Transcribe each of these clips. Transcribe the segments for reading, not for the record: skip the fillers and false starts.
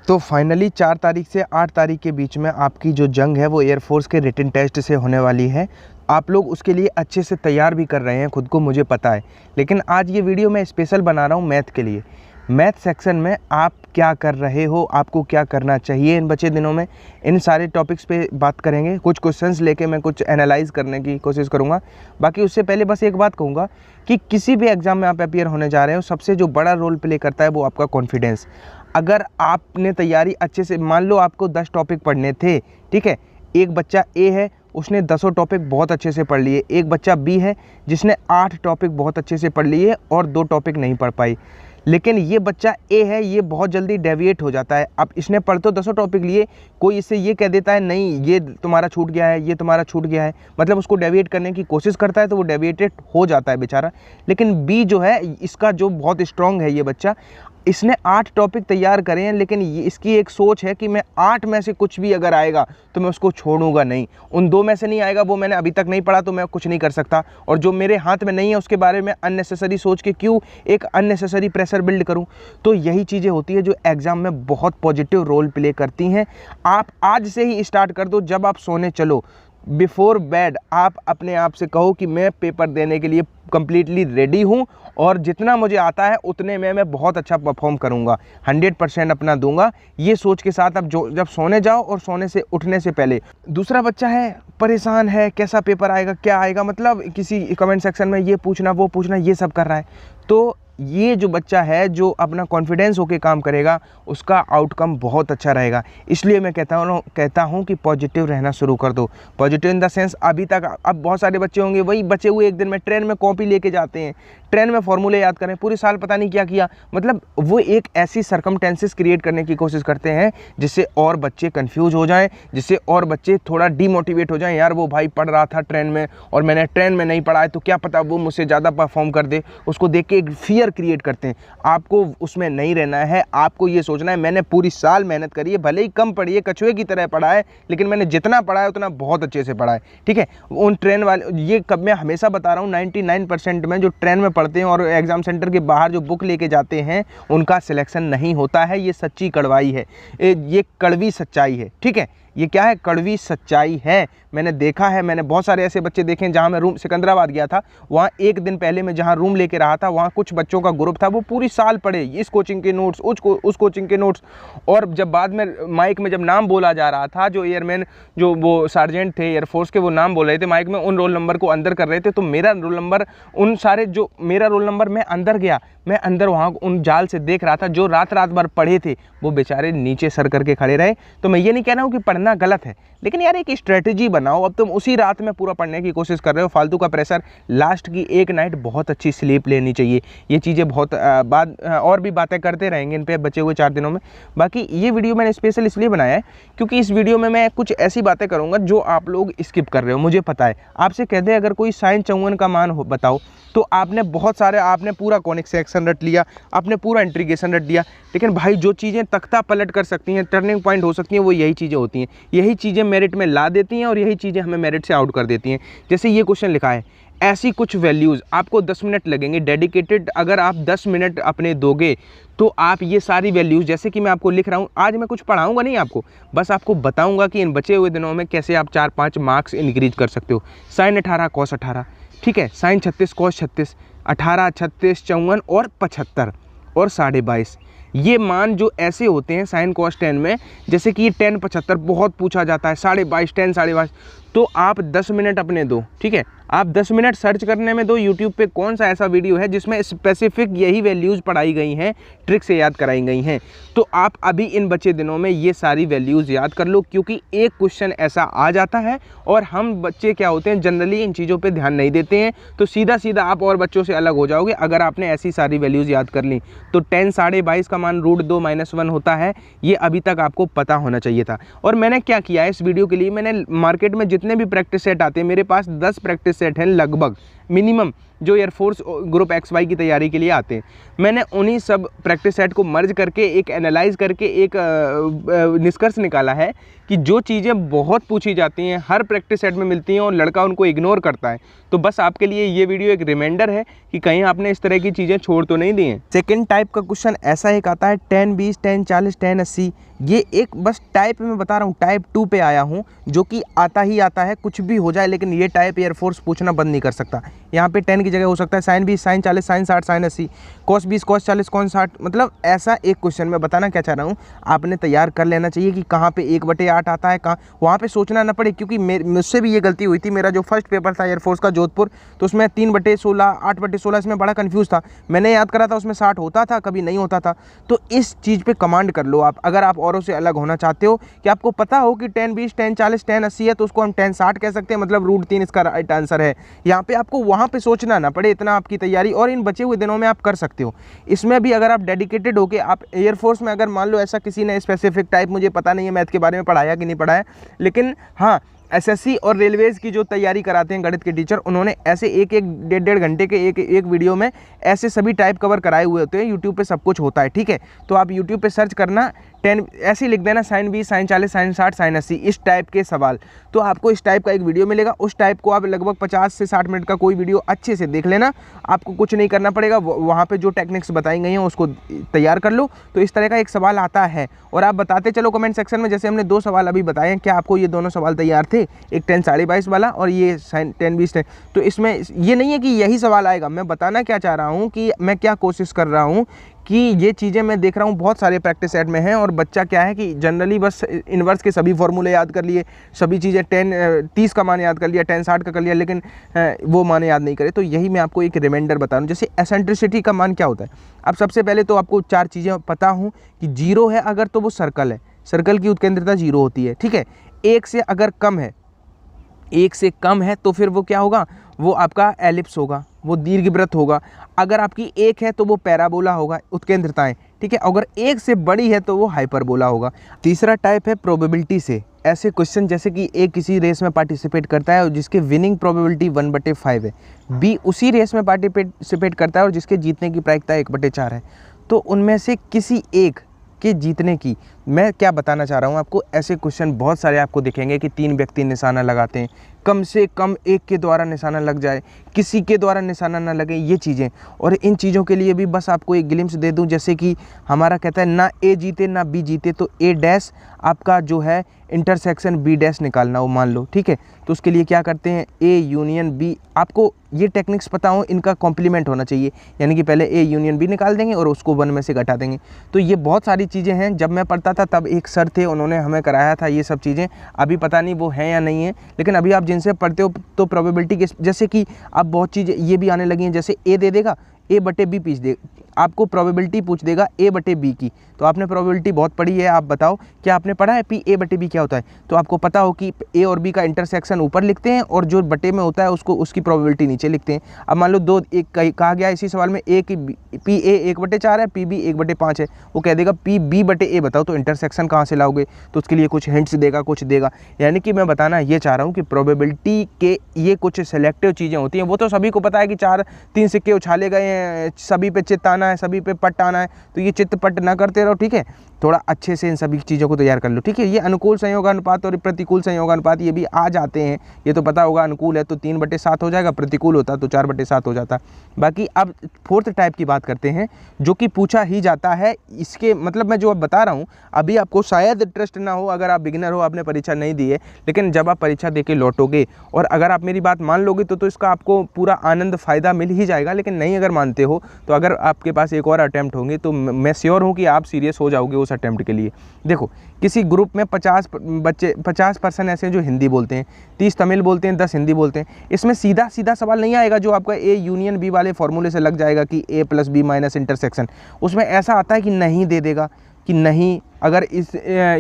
तो फाइनली 4 तारीख से 8 तारीख के बीच में आपकी जो जंग है वो एयरफोर्स के रिटन टेस्ट से होने वाली है। आप लोग उसके लिए अच्छे से तैयार भी कर रहे हैं खुद को, मुझे पता है। लेकिन आज ये वीडियो मैं स्पेशल बना रहा हूँ मैथ के लिए। मैथ सेक्शन में आप क्या कर रहे हो, आपको क्या करना चाहिए इन बचे दिनों में, इन सारे टॉपिक्स पे बात करेंगे। कुछ क्वेश्चंस लेके मैं कुछ एनालाइज करने की कोशिश करूँगा। बाकी उससे पहले बस एक बात कहूँगा कि किसी भी एग्ज़ाम में आप अपीयर होने जा रहे हो, सबसे जो बड़ा रोल प्ले करता है वो आपका कॉन्फिडेंस। अगर आपने तैयारी अच्छे से, मान लो आपको 10 टॉपिक पढ़ने थे, ठीक है, एक बच्चा ए है, उसने 10 टॉपिक बहुत अच्छे से पढ़ लिए। एक बच्चा बी है जिसने 8 टॉपिक बहुत अच्छे से पढ़ लिए और 2 टॉपिक नहीं पढ़ पाई। लेकिन ये बच्चा ए है, ये बहुत जल्दी डेविएट हो जाता है। अब इसने पढ़ तो 10 टॉपिक लिए, कोई इससे ये कह देता है नहीं ये तुम्हारा छूट गया है, ये तुम्हारा छूट गया है, मतलब उसको डेविएट करने की कोशिश करता है तो वो डेविएटेड हो जाता है बेचारा। लेकिन बी जो है, इसका जो बहुत स्ट्रांग है ये बच्चा, इसने 8 टॉपिक तैयार करे हैं, लेकिन इसकी एक सोच है कि मैं 8 में से कुछ भी अगर आएगा तो मैं उसको छोड़ूंगा नहीं। उन 2 में से नहीं आएगा, वो मैंने अभी तक नहीं पढ़ा तो मैं कुछ नहीं कर सकता, और जो मेरे हाथ में नहीं है उसके बारे में अननेसेसरी सोच के क्यों एक अननेसेसरी प्रेशर बिल्ड करूं। तो यही चीज़ें होती है जो एग्ज़ाम में बहुत पॉजिटिव रोल प्ले करती हैं। आप आज से ही स्टार्ट कर दो। जब आप सोने चलो, बिफोर बेड, आप अपने आप से कहो कि मैं पेपर देने के लिए कम्प्लीटली रेडी हूँ और जितना मुझे आता है उतने में मैं बहुत अच्छा परफॉर्म करूँगा, 100% अपना दूंगा। ये सोच के साथ आप जब सोने जाओ और सोने से उठने से पहले। दूसरा बच्चा है परेशान है, कैसा पेपर आएगा, क्या आएगा, मतलब किसी कमेंट सेक्शन में ये पूछना वो पूछना, ये सब कर रहा है। तो ये जो बच्चा है जो अपना कॉन्फिडेंस होके काम करेगा, उसका आउटकम बहुत अच्छा रहेगा। इसलिए मैं कहता हूँ कि पॉजिटिव रहना शुरू कर दो। पॉजिटिव इन द सेंस, अभी तक अब बहुत सारे बच्चे होंगे वही बचे हुए एक दिन में ट्रेन में कॉपी लेके जाते हैं, ट्रेन में फॉर्मूले याद करें, पूरे साल पता नहीं क्या किया। मतलब वो एक ऐसी सर्कमटेंसेस क्रिएट करने की कोशिश करते हैं जिससे और बच्चे कंफ्यूज हो जाएं, जिससे और बच्चे थोड़ा डीमोटिवेट हो जाएं। यार वो भाई पढ़ रहा था ट्रेन में और मैंने ट्रेन में नहीं पढ़ा है, तो क्या पता वो मुझसे ज़्यादा परफॉर्म कर दे। उसको देख के एक फियर क्रिएट करते हैं। आपको उसमें नहीं रहना है। आपको ये सोचना है मैंने पूरी साल मेहनत करी है, भले ही कम पढ़ी है, कछुए की तरह पढ़ा है, लेकिन मैंने जितना पढ़ा है उतना बहुत अच्छे से पढ़ा है, ठीक है। उन ट्रेन वाले, ये कब मैं हमेशा बता रहा हूँ, 99% में जो ट्रेन में पढ़ते हैं और एग्जाम सेंटर के बाहर जो बुक लेके जाते हैं उनका सिलेक्शन नहीं होता है। ये सच्ची कड़वाई है, ये कड़वी सच्चाई है, ठीक है। ये क्या है? कड़वी सच्चाई है। मैंने देखा है, मैंने बहुत सारे ऐसे बच्चे देखे हैं। जहाँ मैं रूम सिकंदराबाद गया था, वहाँ एक दिन पहले मैं जहाँ रूम लेके रहा था, वहाँ कुछ बच्चों का ग्रुप था, वो पूरी साल पढ़े, इस कोचिंग के नोट्स, उस कोचिंग के नोट्स। और जब बाद में माइक में जब नाम बोला जा रहा था, जो एयरमैन, जो वो सार्जेंट थे एयरफोर्स के, वो नाम बोल रहे थे माइक में, उन रोल नंबर को अंदर कर रहे थे, तो मेरा रोल नंबर, उन सारे जो मेरा रोल नंबर, मैं अंदर गया, मैं अंदर वहाँ उन जाल से देख रहा था। जो रात भर पढ़े थे वो बेचारे नीचे सर करके खड़े रहे। तो मैं ये नहीं कह रहा हूँ कि पढ़ना गलत है, लेकिन यार एक स्ट्रेटजी बनाओ। अब तुम उसी रात में पूरा पढ़ने की कोशिश कर रहे हो, फालतू का प्रेशर। लास्ट की एक नाइट बहुत अच्छी स्लीप लेनी चाहिए। ये चीज़ें बहुत बाद और भी बातें करते रहेंगे इन पे बचे हुए 4 दिनों में। बाकी ये वीडियो मैंने स्पेशल इसलिए बनाया है क्योंकि इस वीडियो में मैं कुछ ऐसी बातें करूँगा जो आप लोग स्किप कर रहे हो। मुझे पता है, आपसे कहते हैं अगर कोई साइन 54 का मान बताओ, तो आपने बहुत सारे, आपने पूरा कॉनिक सेक्शन रट लिया, आपने पूरा इंटीग्रेशन रट दिया, लेकिन भाई जो चीज़ें तख्ता पलट कर सकती हैं, टर्निंग पॉइंट हो सकती हैं, वो यही चीज़ें होती हैं। यही चीज़ें मेरिट में ला देती हैं और यही चीज़ें हमें मेरिट से आउट कर देती हैं। जैसे ये क्वेश्चन लिखा है, ऐसी कुछ वैल्यूज़, आपको 10 मिनट लगेंगे डेडिकेटेड। अगर आप 10 मिनट अपने दोगे तो आप ये सारी वैल्यूज़, जैसे कि मैं आपको लिख रहा हूँ, आज मैं कुछ पढ़ाऊँगा नहीं आपको, बस आपको बताऊँगा कि इन बचे हुए दिनों में कैसे आप 4-5 मार्क्स इंक्रीज कर सकते हो। साइन 18 कॉस 18, ठीक है, साइन 36 कॉस 36, 18, 36, 54 और 75 और 22.5। ये मान जो ऐसे होते हैं साइन कॉस 10 में, जैसे कि ये 10 75 बहुत पूछा जाता है, 22.5 10 22.5। तो आप 10 मिनट अपने दो, ठीक है, आप 10 मिनट सर्च करने में दो यूट्यूब पे कौन सा ऐसा वीडियो है जिसमें स्पेसिफिक यही वैल्यूज़ पढ़ाई गई हैं, ट्रिक से याद कराई गई हैं। तो आप अभी इन बचे दिनों में ये सारी वैल्यूज़ याद कर लो, क्योंकि एक क्वेश्चन ऐसा आ जाता है और हम बच्चे क्या होते हैं, जनरली इन चीज़ों पे ध्यान नहीं देते हैं। तो सीधा आप और बच्चों से अलग हो जाओगे अगर आपने ऐसी सारी वैल्यूज़ याद कर ली। तो 10 22.5 का मान √2 -1 होता है, ये अभी तक आपको पता होना चाहिए था। और मैंने क्या किया है इस वीडियो के लिए, मैंने मार्केट में जितने भी प्रैक्टिस सेट आते हैं, मेरे पास 10 प्रैक्टिस सेट हैं लगभग, मिनिमम जो एयरफोर्स ग्रुप XY की तैयारी के लिए आते हैं। मैंने उन्हीं सब प्रैक्टिस सेट को मर्ज करके एक एनालाइज करके एक निष्कर्ष निकाला है कि जो चीज़ें बहुत पूछी जाती हैं, हर प्रैक्टिस सेट में मिलती हैं और लड़का उनको इग्नोर करता है। तो बस आपके लिए ये वीडियो एक रिमाइंडर है कि कहीं आपने इस तरह की चीज़ें छोड़ तो नहीं दी हैं। सेकेंड टाइप का क्वेश्चन ऐसा एक आता है 10-20, 10-40, 10-80। ये एक बस टाइप में बता रहा हूँ, टाइप 2 पे आया हूँ, जो कि आता ही आता है, कुछ भी हो जाए, लेकिन ये टाइप एयरफोर्स पूछना बंद नहीं कर सकता। यहाँ पे 10 की जगह हो सकता है sin 20, sin 40, sin 60, sin 80, cos 20, cos 40, cos 60। मतलब ऐसा एक क्वेश्चन मैं बताना क्या चाह रहा हूँ, आपने तैयार कर लेना चाहिए कि कहाँ पे 1/8 आता है, कहाँ वहाँ पे सोचना ना पड़े। क्योंकि मुझसे भी ये गलती हुई थी। मेरा जो फर्स्ट पेपर था एयरफोर्स का जोधपुर, तो उसमें 3/16, 8/16, इसमें बड़ा कन्फ्यूज़ था। मैंने याद करा था उसमें 60 होता था, कभी नहीं होता था। तो इस चीज़ पर कमांड कर लो आप, अगर आप औरों से अलग होना चाहते हो, कि आपको पता हो कि 10-20, 10-40, 10-80 है, तो उसको हम 10-60 कह सकते हैं, मतलब √3 इसका राइट आंसर है। यहाँ पे आपको वहाँ पे सोचना ना पड़े, इतना आपकी तैयारी और इन बचे हुए दिनों में आप कर सकते हो। इसमें भी अगर आप डेडिकेटेड हो के आप एयरफोर्स में, अगर मान लो ऐसा किसी ने स्पेसिफिक टाइप, मुझे पता नहीं है मैथ के बारे में पढ़ाया कि नहीं पढ़ाया, लेकिन हाँ SSC और रेलवेज़ की जो तैयारी कराते हैं गणित के टीचर, उन्होंने ऐसे एक 1.5 घंटे के एक वीडियो में ऐसे सभी टाइप कवर कराए हुए होते हैं। यूट्यूब पे सब कुछ होता है, ठीक है। तो आप यूट्यूब पे सर्च करना 10 ऐसे ही लिख देना sin 20, sin 40, sin 60, sin 80, इस टाइप के सवाल, तो आपको इस टाइप का एक वीडियो मिलेगा। उस टाइप को आप लगभग 50 से 60 मिनट का कोई वीडियो अच्छे से देख लेना, आपको कुछ नहीं करना पड़ेगा। वहाँ पे जो टेक्निक्स बताई गई हैं उसको तैयार कर लो, तो इस तरह का एक सवाल आता है। और आप बताते चलो कमेंट सेक्शन में, जैसे हमने 2 सवाल अभी बताए हैं, क्या आपको ये दोनों सवाल तैयार थे, एक 10 22.5 वाला और ये 10-20। तो इसमें ये नहीं है कि यही सवाल आएगा। मैं बताना क्या चाह रहा हूँ कि मैं क्या कोशिश कर रहा हूँ कि ये चीज़ें मैं देख रहा हूँ बहुत सारे प्रैक्टिस सेट में हैं, और बच्चा क्या है कि जनरली बस इन्वर्स के सभी फॉर्मूले याद कर लिए, सभी चीज़ें 30 का मान याद कर लिया, 10-60 का कर लिया, लेकिन वो मान याद नहीं करे। तो यही मैं आपको एक रिमाइंडर बता रहा हूँ। जैसे एसेंट्रिसिटी का मान क्या होता है, अब सबसे पहले तो आपको 4 चीज़ें पता हूँ कि 0 है अगर, तो वो सर्कल है, सर्कल की उत्केंद्रता 0 होती है, ठीक है। 1 से अगर कम है, 1 से कम है, तो फिर वो क्या होगा, वो आपका एलिप्स होगा, वो दीर्घवृत्त होगा। अगर आपकी 1 है तो वो पैराबोला होगा, उत्केंद्रताएं, ठीक है। अगर 1 से बड़ी है तो वो हाइपरबोला होगा। तीसरा टाइप है प्रोबेबिलिटी से। ऐसे क्वेश्चन जैसे कि A किसी रेस में पार्टिसिपेट करता है और जिसके विनिंग प्रोबेबिलिटी 1/5 है, B उसी रेस में पार्टिसिपेट करता है और जिसके जीतने की प्रायिकता 1/4 है। तो उनमें से किसी एक के जीतने की, मैं क्या बताना चाह रहा हूँ आपको, ऐसे क्वेश्चन बहुत सारे आपको दिखेंगे कि 3 व्यक्ति निशाना लगाते हैं, कम से कम एक के द्वारा निशाना लग जाए, किसी के द्वारा निशाना ना लगे, ये चीज़ें। और इन चीज़ों के लिए भी बस आपको एक ग्लिम्स दे दूं, जैसे कि हमारा कहता है ना A जीते ना B जीते, तो A' आपका जो है इंटरसेक्शन B' निकालना हो, मान लो, ठीक है। तो उसके लिए क्या करते हैं, A यूनियन B, आपको ये टेक्निक्स पता हो, इनका कॉम्प्लीमेंट होना चाहिए, यानी कि पहले A यूनियन B निकाल देंगे और उसको 1 में से घटा देंगे। तो ये बहुत सारी चीज़ें हैं। जब मैं पढ़ता था तब एक सर थे, उन्होंने हमें कराया था ये सब चीज़ें, अभी पता नहीं वो हैं या नहीं है, लेकिन अभी आप जिनसे पढ़ते हो तो प्रोबेबिलिटी के, जैसे कि अब बहुत चीज़ें ये भी आने लगी हैं, जैसे A दे देगा, A/B पूछ दे, आपको प्रोबेबिलिटी पूछ देगा A/B की। तो आपने प्रोबेबिलिटी बहुत पढ़ी है, आप बताओ क्या आपने पढ़ा है PA/B क्या होता है। तो आपको पता हो कि A और B का इंटरसेक्शन ऊपर लिखते हैं और जो बटे में होता है उसको, उसकी प्रोबेबिलिटी नीचे लिखते हैं। अब मान लो 2 एक कहा गया इसी सवाल में A की PA 1/4 है, PB 1/5 है, वो कह देगा PB/A बताओ, तो इंटरसेक्शन कहाँ से लाओगे, तो उसके लिए कुछ हिंट्स देगा, कुछ देगा। यानी कि मैं बताना ये चाह रहा हूँ कि प्रोबेबिलिटी के ये कुछ सेलेक्टिव चीज़ें होती हैं। वो तो सभी को पता है कि 3 सिक्के उछाले गए हैं, सभी पे चित्त आना है, सभी पे पट आना है, तो ये चित्त पट ना करते रहो, ठीक है। थोड़ा अच्छे से इन सभी चीज़ों को तैयार कर लो, ठीक है। ये अनुकूल संयोगानुपात और प्रतिकूल संयोगानुपात ये भी आ जाते हैं, ये तो पता होगा। अनुकूल है तो 3/7 हो जाएगा, प्रतिकूल होता तो 4/7 हो जाता। बाकी अब 4th टाइप की बात करते हैं, जो कि पूछा ही जाता है। इसके मतलब मैं जो अब बता रहा हूँ, अभी आपको शायद इंटरेस्ट ना हो, अगर आप बिगिनर हो, आपने परीक्षा नहीं दी है, लेकिन जब आप परीक्षा दे के लौटोगे और अगर आप मेरी बात मान लोगे तो इसका आपको पूरा आनंद फ़ायदा मिल ही जाएगा। लेकिन नहीं अगर मानते हो तो अगर आपके पास एक और अटैम्प्ट होंगे तो मैं श्योर हूँ कि आप सीरियस हो जाओगे उस अटैम्प्ट के लिए। देखो, किसी ग्रुप में 50% ऐसे हैं जो हिंदी बोलते हैं, 30 तमिल बोलते हैं, 10 हिंदी बोलते हैं। इसमें सीधा सीधा सवाल नहीं आएगा जो आपका A यूनियन B वाले फॉर्मूले से लग जाएगा कि A + B - इंटरसेक्शन। उसमें ऐसा आता है कि नहीं दे देगा, कि नहीं अगर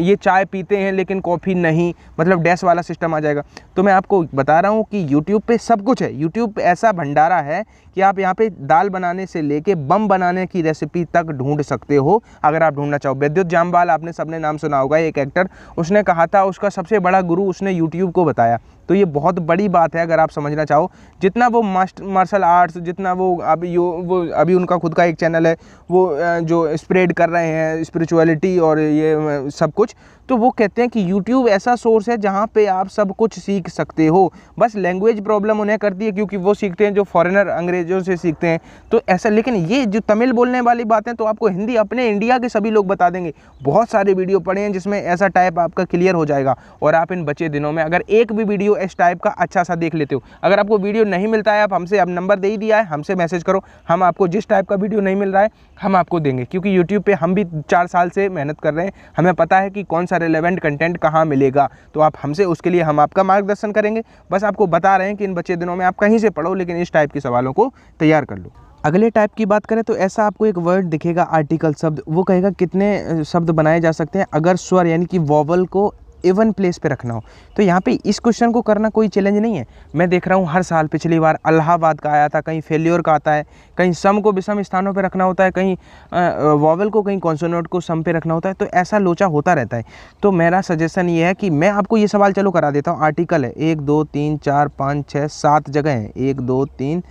ये चाय पीते हैं लेकिन कॉफ़ी नहीं, मतलब डैश वाला सिस्टम आ जाएगा। तो मैं आपको बता रहा हूँ कि यूट्यूब पे सब कुछ है। यूट्यूब पे ऐसा भंडारा है कि आप यहाँ पे दाल बनाने से लेके बम बनाने की रेसिपी तक ढूंढ सकते हो, अगर आप ढूंढना चाहो। विद्युत जामवाल आपने सबने नाम सुना होगा, एक एक्टर, उसने कहा था उसका सबसे बड़ा गुरु उसने यूट्यूब को बताया। तो ये बहुत बड़ी बात है अगर आप समझना चाहो। जितना वो मार्शल आर्ट्स, जितना वो अभी उनका खुद का एक चैनल है, वो जो स्प्रेड कर रहे हैं स्पिरिचुअलिटी और ये सब कुछ, तो वो कहते हैं कि YouTube ऐसा सोर्स है जहाँ पे आप सब कुछ सीख सकते हो। बस लैंग्वेज प्रॉब्लम उन्हें करती है क्योंकि वो सीखते हैं जो फॉरेनर अंग्रेज़ों से सीखते हैं, तो ऐसा। लेकिन ये जो तमिल बोलने वाली बातें तो आपको हिंदी अपने इंडिया के सभी लोग बता देंगे। बहुत सारे वीडियो पड़े हैं जिसमें ऐसा टाइप आपका क्लियर हो जाएगा। और आप इन बचे दिनों में अगर एक भी वीडियो इस टाइप का अच्छा सा देख लेते हो, अगर आपको वीडियो नहीं मिलता है, आप हमसे, अब नंबर दे ही दिया है, हमसे मैसेज करो, हम आपको जिस टाइप का वीडियो नहीं मिल रहा है हम आपको देंगे। क्योंकि यूट्यूब पे हम भी 4 साल से मेहनत कर रहे हैं, हमें पता है कि कौन सा रिलेवेंट कंटेंट कहाँ मिलेगा। तो आप हमसे, उसके लिए हम आपका मार्गदर्शन करेंगे। बस आपको बता रहे हैं कि इन बचे दिनों में आप कहीं से पढ़ो, लेकिन इस टाइप के सवालों को तैयार कर लो। अगले टाइप की बात करें तो ऐसा आपको एक वर्ड दिखेगा, आर्टिकल शब्द, वो कहेगा कितने शब्द बनाए जा सकते हैं अगर स्वर यानी कि वॉवल को इवन प्लेस पे रखना हो। तो यहाँ पे इस क्वेश्चन को करना कोई चैलेंज नहीं है। मैं देख रहा हूँ हर साल, पिछली बार इलाहाबाद का आया था, कहीं फेल्योर का आता है, कहीं सम को विषम स्थानों पे रखना होता है, कहीं वॉवल को, कहीं कॉन्सोनेंट को सम पे रखना होता है। तो ऐसा लोचा होता रहता है। तो मेरा सजेशन ये है कि मैं आपको ये सवाल चलो करा देता हूँ। आर्टिकल है 1 2 3 4 5 6 7 जगह है, 1 2 3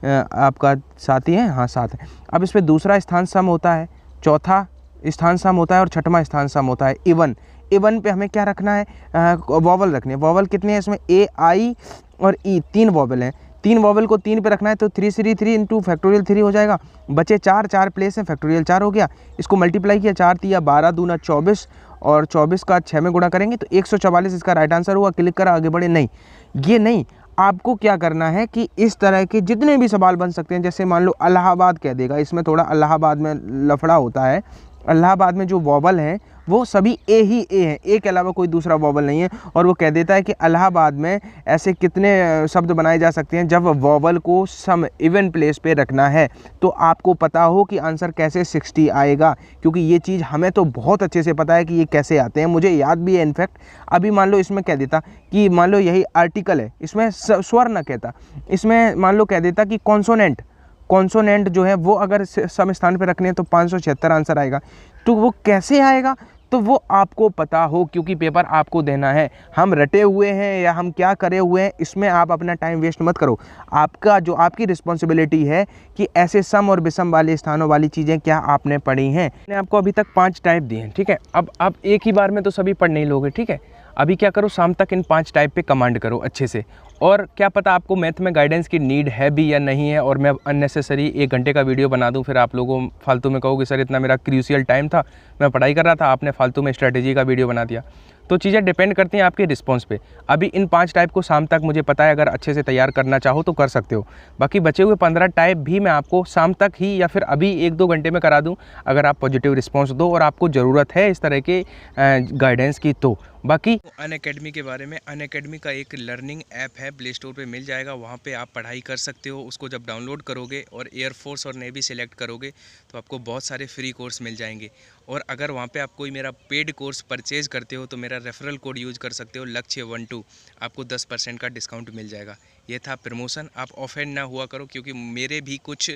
आपका 7 ही है, हाँ 7 है। अब इस पर दूसरा स्थान सम होता है, चौथा स्थान सम होता है और छठवां स्थान सम होता है इवन। इवन पे हमें क्या रखना है, वॉवल रखनी है। वॉवल कितने हैं इसमें, ए आई और ई, 3 वॉवल हैं। 3 वॉवल को 3 पे रखना है तो 3 3 3 इंटू फैक्टोरियल 3 हो जाएगा। बचे 4 प्लेस हैं, फैक्टोरियल 4 हो गया। इसको मल्टीप्लाई किया, 4 तिया 12 दूना 24 और 24 का 6 में गुणा करेंगे तो 144 इसका राइट आंसर हुआ। क्लिक करा, आगे बढ़े। नहीं, ये नहीं, आपको क्या करना है कि इस तरह के जितने भी सवाल बन सकते हैं, जैसे मान लो इलाहाबाद कह देगा, इसमें थोड़ा इलाहाबाद में लफड़ा होता है। इलाहाबाद में जो वॉवल हैं वो सभी ए ही ए हैं, ए के अलावा कोई दूसरा वॉवल नहीं है। और वो कह देता है कि इलाहाबाद में ऐसे कितने शब्द बनाए जा सकते हैं जब वॉवल को सम इवन प्लेस पे रखना है। तो आपको पता हो कि आंसर कैसे 60 आएगा, क्योंकि ये चीज़ हमें तो बहुत अच्छे से पता है कि ये कैसे आते हैं, मुझे याद भी है इनफैक्ट। अभी मान लो इसमें कह देता कि मान लो यही आर्टिकल है, इसमें स्वर न कहता, इसमें मान लो कह देता कि कॉन्सोनेंट जो है वो अगर सम स्थान पे रखने हैं तो 576 आंसर आएगा। तो वो कैसे आएगा, तो वो आपको पता हो, क्योंकि पेपर आपको देना है। हम रटे हुए हैं या हम क्या करे हुए हैं, इसमें आप अपना टाइम वेस्ट मत करो। आपकी रिस्पॉन्सिबिलिटी है कि ऐसे सम और विषम वाले स्थानों वाली चीज़ें क्या आपने पढ़ी हैं। मैंने आपको अभी तक 5 टाइप दिए हैं, ठीक है। अब आप एक ही बार में तो सभी पढ़ नहीं लोगे, ठीक है। अभी क्या करो, शाम तक इन 5 टाइप पे कमांड करो अच्छे से। और क्या पता आपको मैथ में गाइडेंस की नीड है भी या नहीं है, और मैं अननेसेसरी 1 घंटे का वीडियो बना दूं, फिर आप लोगों फालतू में कहोगे सर इतना मेरा क्रूशियल टाइम था, मैं पढ़ाई कर रहा था, आपने फालतू में स्ट्रैटेजी का वीडियो बना दिया। तो चीज़ें डिपेंड करती हैं आपके रिस्पॉन्स पे। अभी इन 5 टाइप को शाम तक मुझे पता है अगर अच्छे से तैयार करना चाहो तो कर सकते हो। बाकी बचे हुए 15 टाइप भी मैं आपको शाम तक ही या फिर अभी 1-2 घंटे में करा दूं, अगर आप पॉजिटिव रिस्पॉन्स दो और आपको ज़रूरत है इस तरह के गाइडेंस की। तो बाकी अनअकैडमी के बारे में, अनअकैडमी का एक लर्निंग ऐप है, प्ले स्टोर पे मिल जाएगा, वहाँ पे आप पढ़ाई कर सकते हो। उसको जब डाउनलोड करोगे और एयरफोर्स और नेवी सेलेक्ट करोगे तो आपको बहुत सारे फ्री कोर्स मिल जाएंगे। और अगर वहाँ पे आप कोई मेरा पेड कोर्स परचेज़ करते हो तो मेरा रेफरल कोड यूज़ कर सकते हो, लक्ष्य12, आपको 10% का डिस्काउंट मिल जाएगा। ये था प्रमोशन। आप ऑफेंड ना हुआ करो, क्योंकि मेरे भी कुछ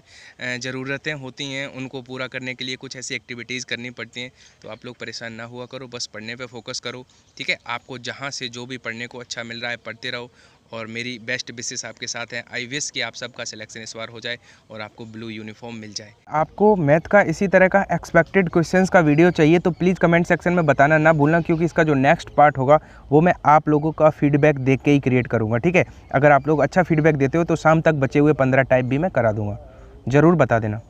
ज़रूरतें होती हैं, उनको पूरा करने के लिए कुछ ऐसी एक्टिविटीज़ करनी पड़ती हैं। तो आप लोग परेशान ना हुआ करो, बस पढ़ने पे फोकस करो, ठीक है। आपको जहाँ से जो भी पढ़ने को अच्छा मिल रहा है पढ़ते रहो, और मेरी बेस्ट विशेस आपके साथ हैं। आई विश कि आप सबका सिलेक्शन इस बार हो जाए और आपको ब्लू यूनिफॉर्म मिल जाए। आपको मैथ का इसी तरह का एक्सपेक्टेड क्वेश्चंस का वीडियो चाहिए तो प्लीज़ कमेंट सेक्शन में बताना ना भूलना, क्योंकि इसका जो नेक्स्ट पार्ट होगा वो मैं आप लोगों का फीडबैक देख के ही क्रिएट करूँगा, ठीक है। अगर आप लोग अच्छा फीडबैक देते हो तो शाम तक बचे हुए 15 टाइप भी मैं करा दूँगा, ज़रूर बता देना।